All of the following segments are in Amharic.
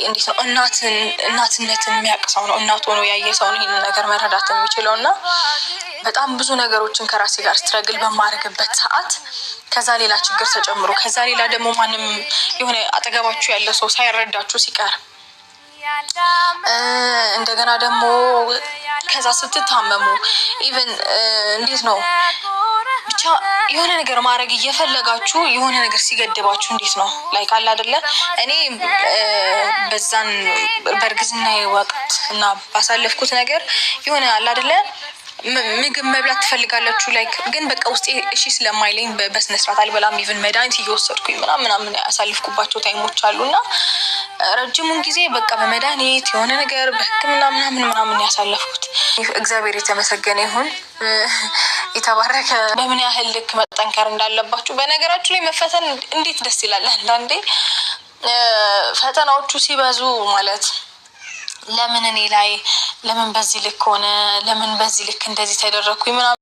እንዴት ነው እናትነትን የሚያቅሰው ነው እናት ሆኖ ያየ ሰው ነው ይሄን ነገር መረዳት የሚችለውና በጣም ብዙ ነገሮችን ከራሴ ጋር ስትረግል በማድረግበት ሰዓት ከዛ ሌላ ችግር ተጨምሮ ከዛ ሌላ ደግሞ ማንም የሆነ አጠገባችሁ ያለ ሰው ሳይረዳችሁ ሲቀር እንደገና ደግሞ ከዛ ስትታመሙ ኢቭን እንዴት ነው ብቻ የሆነ ነገር ማድረግ እየፈለጋችሁ የሆነ ነገር ሲገድባችሁ እንዴት ነው ላይክ አለ አይደለ እኔ በዛን በርግዝናዬ ወቅት እና ባሳለፍኩት ነገር የሆነ አለ አይደለ ምግብ መብላት ትፈልጋላችሁ ላይክ ግን በቃ ውስጤ እሺ ስለማይለኝ በስነ ስርዓት አልበላም ኢቭን መድኃኒት እየወሰድኩኝ ምናምን ያሳልፍኩባቸው ታይሞች አሉና ረጅሙን ጊዜ በቃ በመድኃኒት የሆነ ነገር በህክምና ምናምን ያሳለፍኩት እግዚአብሔር የተመሰገነ ይሁን የተባረከ በምን ያህል ልክ መጠንከር እንዳለባችሁ በነገራችሁ ላይ መፈተን እንዴት ደስ ይላል አንዳንዴ ፈተናዎቹ ሲበዙ ማለት ለምን እኔ ላይ ለምን በዚህ ልክ ሆነ ለምን በዚህ ልክ እንደዚህ ተደረኩኝ ምናምን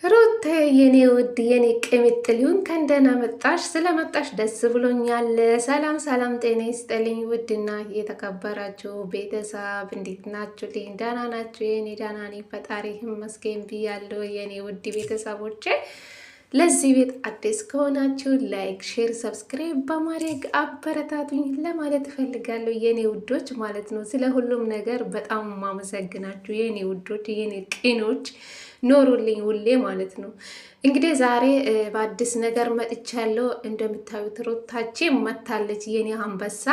ሩታ የኔ ውድ የኔ ቅምጥልዩን ከእንደና መጣሽ ስለመጣሽ ደስ ብሎኛል። ሰላም ጤና ይስጥልኝ ውድና የተከበራችሁ ቤተሰብ እንዴት ናችሁ? ደህና ናችሁ? የኔ ደህና ነኝ ፈጣሪ ይመስገን ብያለሁ። የኔ ውድ ቤተሰቦቼ ለዚህ ቤት አዲስ ከሆናችሁ ላይክ፣ ሼር፣ ሰብስክራይብ በማድረግ አበረታቱኝ ለማለት እፈልጋለሁ የኔ ውዶች ማለት ነው። ስለ ሁሉም ነገር በጣም ማመሰግናችሁ የኔ ውዶች የኔ ቅኖች ኖሩልኝ ሁሌ ማለት ነው። እንግዲህ ዛሬ በአዲስ ነገር መጥቻለሁ። እንደምታዩት ሩታችን መታለች የኔ አንበሳ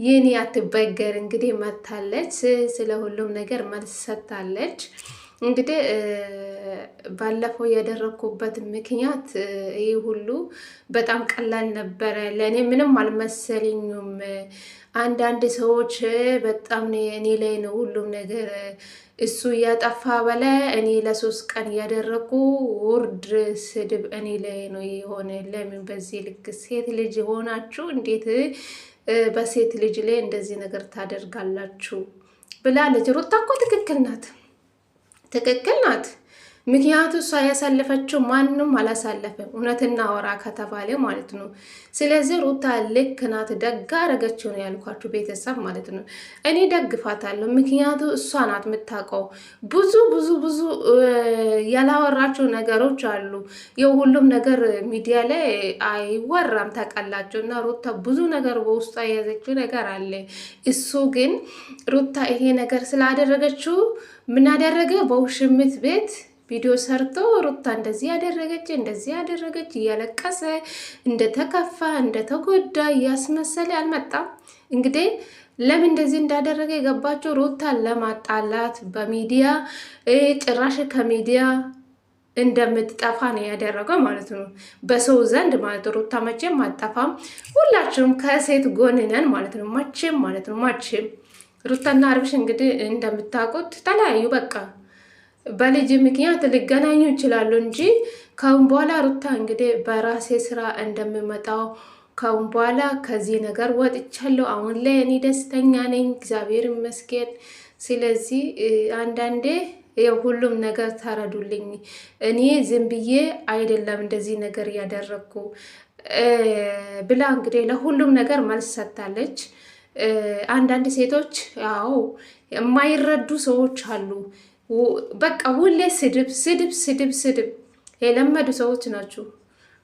የኔ አትበገር እንግዲህ መታለች። ስለ ሁሉም ነገር መልስ ሰጥታለች። እንግዲህ ባለፈው ያደረኩበት ምክንያት ይሄ ሁሉ በጣም ቀላል ነበረ። ለኔ ምንም አልመሰለኝም። አንዳንድ ሰዎች በጣም እኔ ላይ ነው ሁሉም ነገር እሱ ያጠፋ በለ እኔ ለ3 ቀን ያደረኩ ውርድ ስድብ እኔ ላይ ነው የሆነ። ለምን በዚህ ልክ ሴት ልጅ ሆናችሁ እንዴት በሴት ልጅ ላይ እንደዚህ ነገር ታደርጋላችሁ ብላለች። ሩታ እኮ ትክክል ናት። ምክንያቱ እሷ ያሳለፈችው ማንም አላሳለፈም። እውነትና ወራ ከተባለ ማለት ነው። ስለዚህ ሩታ ልክ ናት። ደግ አደረገችው ነው ያልኳችሁ ቤተሰብ ማለት ነው። እኔ ደግፋታለሁ። ምክንያቱ እሷ ናት የምታውቀው። ብዙ ያላወራቸው ነገሮች አሉ። የሁሉም ነገር ሚዲያ ላይ አይወራም ታውቃላችሁ። እና ሩታ ብዙ ነገር በውስጧ የያዘችው ነገር አለ። እሱ ግን ሩታ ይሄ ነገር ስላደረገችው ምን አደረገ? በውሽምት ቤት ቪዲዮ ሰርቶ ሩታ እንደዚህ ያደረገች እያለቀሰ እንደተከፋ እንደተጎዳ እያስመሰለ አልመጣም። እንግዲህ ለምን እንደዚህ እንዳደረገ የገባቸው ሩታን ለማጣላት በሚዲያ ጭራሽ ከሚዲያ እንደምትጠፋ ነው ያደረገው ማለት ነው። በሰው ዘንድ ማለት ሩታ መቼም አጠፋም። ሁላችሁም ከሴት ጎን ነን ማለት ነው። መቼም ሩታና አብርሽ እንግዲህ እንደምታውቁት ተለያዩ። በቃ በልጅ ምክንያት ሊገናኙ ይችላሉ እንጂ ካሁን በኋላ ሩታ እንግዲህ በራሴ ስራ እንደምመጣው ካሁን በኋላ ከዚህ ነገር ወጥቻለሁ። አሁን ላይ እኔ ደስተኛ ነኝ፣ እግዚአብሔር ይመስገን። ስለዚህ አንዳንዴ ሁሉም ነገር ታረዱልኝ። እኔ ዝም ብዬ አይደለም እንደዚህ ነገር ያደረኩ ብላ እንግዲህ ለሁሉም ነገር መልስ ሰጥታለች። አንዳንድ ሴቶች ያው የማይረዱ ሰዎች አሉ። በቃ ሁሌ ስድብ የለመዱ ሰዎች ናቸው።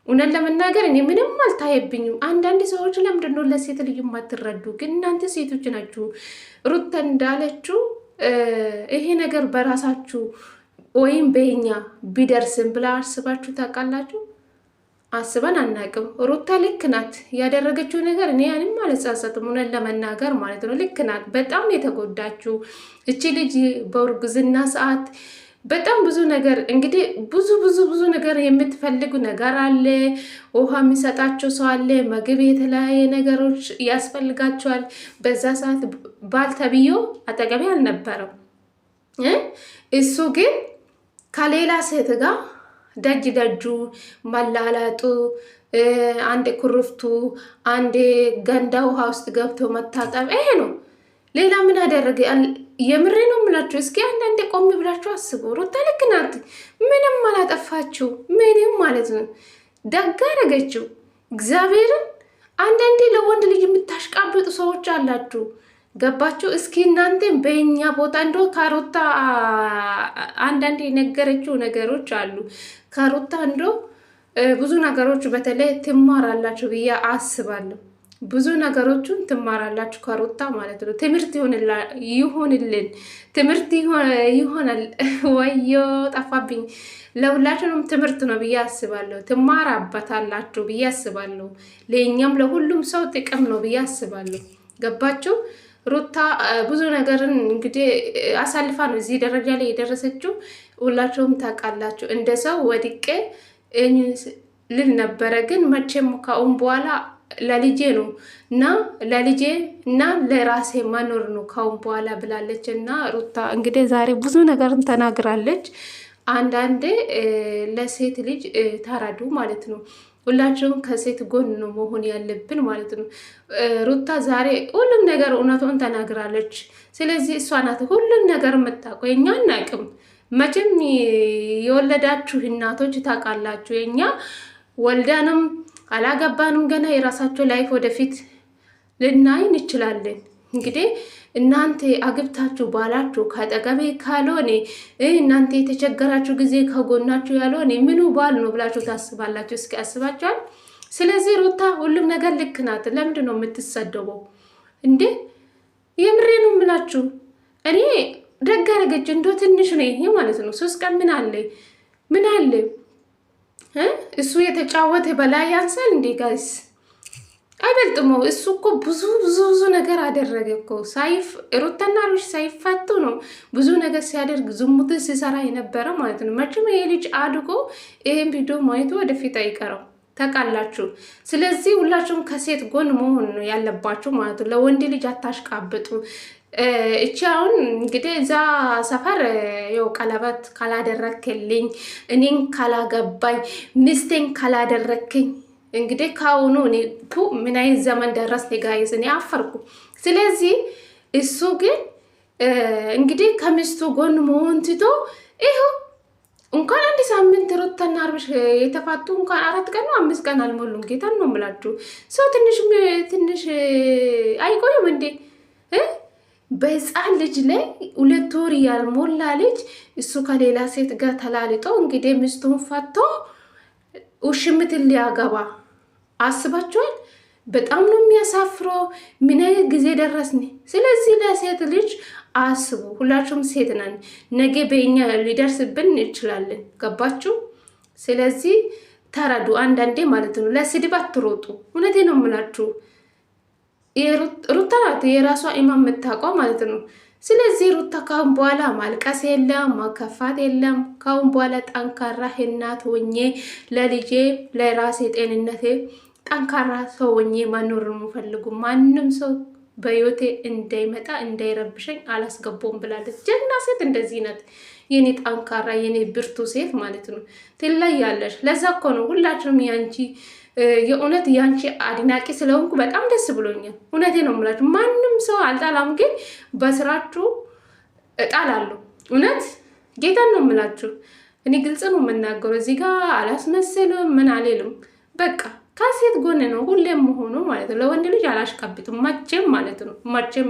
እውነት ለመናገር እኔ ምንም አልታየብኝም። አንዳንድ ሰዎች ለምንድን ነው ለሴት ልጅ የማትረዱ? ግን እናንተ ሴቶች ናችሁ። ሩታ እንዳለችው ይሄ ነገር በራሳችሁ ወይም በኛ ቢደርስም ብላ አስባችሁ ታውቃላችሁ? አስበን አናቅም። ሩታ ልክ ናት። ያደረገችው ነገር እኔ ያንም አልጸጸትም እውነት ለመናገር ማለት ነው። ልክ ናት። በጣም የተጎዳችው እቺ ልጅ በእርግዝና ሰዓት በጣም ብዙ ነገር እንግዲህ ብዙ ነገር የምትፈልጉ ነገር አለ። ውሃ የሚሰጣቸው ሰው አለ። ምግብ፣ የተለያየ ነገሮች ያስፈልጋቸዋል። በዛ ሰዓት ባልተብዮ አጠገቤ አልነበረም። እሱ ግን ከሌላ ሴት ጋር ደጁ መላላጡ፣ አንድ ኩርፍቱ፣ አንድ ገንዳ ውሃ ውስጥ ገብቶ መታጠብ ይሄ ነው። ሌላ ምን አደረገ? የምሬ ነው የምላችሁ። እስኪ አንዳንዴ ቆም ብላችሁ አስቡ። ሩታ ልክ ናት። ምንም አላጠፋችሁ ምንም ማለት ነው። ደግ አደረገችው። እግዚአብሔርን አንዳንዴ ለወንድ ልጅ የምታሽቃብጡ ሰዎች አላችሁ። ገባችሁ? እስኪ እናንተም በእኛ ቦታ እንዶ ካሮታ አንዳንዴ የነገረችው ነገሮች አሉ። ካሮታ እንዶ ብዙ ነገሮች በተለይ ትማራላችሁ ብዬ አስባለሁ። ብዙ ነገሮችን ትማራላችሁ ከሩታ ማለት ነው። ትምህርት ይሆንልን፣ ትምህርት ይሆናል። ወዮ ጠፋብኝ። ለሁላችንም ትምህርት ነው ብዬ አስባለሁ። ትማራበታላችሁ ብዬ አስባለሁ። ለእኛም ለሁሉም ሰው ጥቅም ነው ብዬ አስባለሁ። ገባችሁ? ሩታ ብዙ ነገርን እንግዲህ አሳልፋ ነው እዚህ ደረጃ ላይ የደረሰችው። ሁላችሁም ታውቃላችሁ። እንደ ሰው ወድቄ ልል ነበረ፣ ግን መቼም ከአሁን በኋላ ለልጄ ነው እና ለልጄ እና ለራሴ መኖር ነው ካሁን በኋላ ብላለች። እና ሩታ እንግዲህ ዛሬ ብዙ ነገርን ተናግራለች። አንዳንዴ ለሴት ልጅ ተረዱ ማለት ነው። ሁላችሁም ከሴት ጎን ነው መሆን ያለብን ማለት ነው። ሩታ ዛሬ ሁሉም ነገር እውነቱን ተናግራለች። ስለዚህ እሷ ናት ሁሉም ነገር የምታውቀው፣ የኛ አናውቅም። መቼም የወለዳችሁ እናቶች ታውቃላችሁ። የኛ ወልዳንም አላገባንም ገና የራሳቸው ላይፍ ወደፊት ልናይ እንችላለን። እንግዲህ እናንተ አግብታችሁ ባላችሁ ከአጠገቤ ካልሆነ እናንተ የተቸገራችሁ ጊዜ ከጎናችሁ ያልሆነ ምኑ ባል ነው ብላችሁ ታስባላችሁ? እስኪ አስባችኋል? ስለዚህ ሩታ ሁሉም ነገር ልክ ናት። ለምንድን ነው የምትሰደበው እንዴ? የምሬ ነው የምላችሁ። እኔ ደግ አደረገች እንዶ ትንሽ ነው ይሄ ማለት ነው። 3 ቀን ምን አለ እሱ የተጫወተ በላይ ያንሳል እንዴ ጋይስ? አይበልጥሞ? እሱ እኮ ብዙ ነገር አደረገ እኮ። ሩታና አብርሽ ሳይፋቱ ነው ብዙ ነገር ሲያደርግ ዝሙት ሲሰራ የነበረ ማለት ነው። መቼም ይሄ ልጅ አድጎ ይሄን ቪዲዮ ማየቱ ወደፊት አይቀረው ታውቃላችሁ። ስለዚህ ሁላችሁም ከሴት ጎን መሆን ነው ያለባችሁ ማለት ነው። ለወንድ ልጅ አታሽቃብጡ። እቺ አሁን እንግዲህ እዛ ሰፈር ያው ቀለበት ካላደረክልኝ፣ እኔን ካላገባኝ፣ ሚስቴን ካላደረክኝ እንግዲህ ካሁኑ እኔ ምን አይነት ዘመን ደረስ ጋይስ? እኔ አፈርኩ። ስለዚህ እሱ ግን እንግዲህ ከሚስቱ ጎን መሆን ትቶ ይኸው እንኳን 1 ሳምንት ሩታና አብርሽ የተፋቱ እንኳን 4 ቀን ነው 5 ቀን አልሞሉም። ጌታን ነው የምላችሁ። ሰው ትንሽ አይቆይም እንዴ? በህፃን ልጅ ላይ 2 ወር ያልሞላ ልጅ እሱ ከሌላ ሴት ጋር ተላልጦ እንግዲህ ሚስቱን ፈቶ ውሽምትን ሊያገባ አስባችኋል? በጣም ነው የሚያሳፍረው። ምን አይነት ጊዜ ደረስን? ስለዚህ ለሴት ልጅ አስቡ። ሁላችሁም ሴት ነን። ነገ በእኛ ሊደርስብን እንችላለን። ገባችሁ? ስለዚህ ተረዱ። አንዳንዴ ማለት ነው ለስድብ አትሮጡ። እውነቴ ነው የምላችሁ። ሩታ ናት የራሷ ኢማም የምታውቀው ማለት ነው። ስለዚህ ሩታ ካሁን በኋላ ማልቀስ የለም፣ ማከፋት የለም። ካሁን በኋላ ጠንካራ እናት ሆኜ ለልጄ ለራሴ ጤንነቴ ጠንካራ ሰው ሆኜ መኖር ነው የምፈልጉ። ማንም ሰው በህይወቴ እንዳይመጣ እንዳይረብሸኝ አላስገባውም ብላለች። ጀግና ሴት እንደዚህ ናት። የኔ ጠንካራ የኔ ብርቱ ሴት ማለት ነው። ትለያለሽ። ለዛ እኮ ነው ሁላችንም የእውነት ያንቺ አድናቂ ስለሆንኩ በጣም ደስ ብሎኛል። እውነቴ ነው የምላችሁ። ማንም ሰው አልጣላም፣ ግን በስራችሁ እጣላለሁ። እውነት ጌታን ነው የምላችሁ። እኔ ግልጽ ነው የምናገረው። እዚህ ጋር አላስመስልም፣ ምን አልልም። በቃ ከሴት ጎን ነው ሁሌም መሆኑ ማለት ነው። ለወንድ ልጅ አላሽቃብጥም መቼም ማለት ነው። መቼም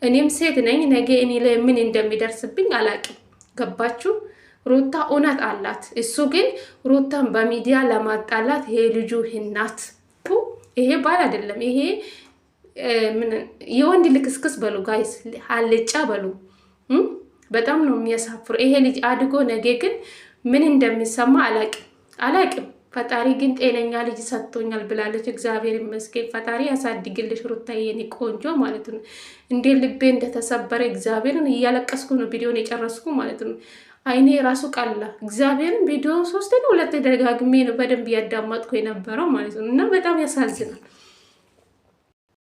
እኔም ሴት ነኝ። ነገ እኔ ላይ ምን እንደሚደርስብኝ አላቅም። ገባችሁ? ሩታ እውነት አላት። እሱ ግን ሩታን በሚዲያ ለማጣላት ይሄ ልጁ እናት ይሄ ባል አይደለም። ይሄ የወንድ ልክስክስ በሉ ጋይስ፣ አልጫ በሉ። በጣም ነው የሚያሳፍሩ። ይሄ ልጅ አድጎ ነገ ግን ምን እንደሚሰማ አላቅም። ፈጣሪ ግን ጤነኛ ልጅ ሰጥቶኛል ብላለች። እግዚአብሔር ይመስገን። ፈጣሪ ያሳድግልሽ ሩታዬ፣ የኔ ቆንጆ ማለት ነው። እንዴ ልቤ እንደተሰበረ እግዚአብሔርን እያለቀስኩ ነው ቪዲዮን የጨረስኩ ማለት ነው። አይኔ ራሱ ቀላ። እግዚአብሔርን ቪዲዮ 3 ነው 2 ደጋግሜ ነው በደንብ እያዳመጥኩ የነበረው ማለት ነው። እና በጣም ያሳዝናል።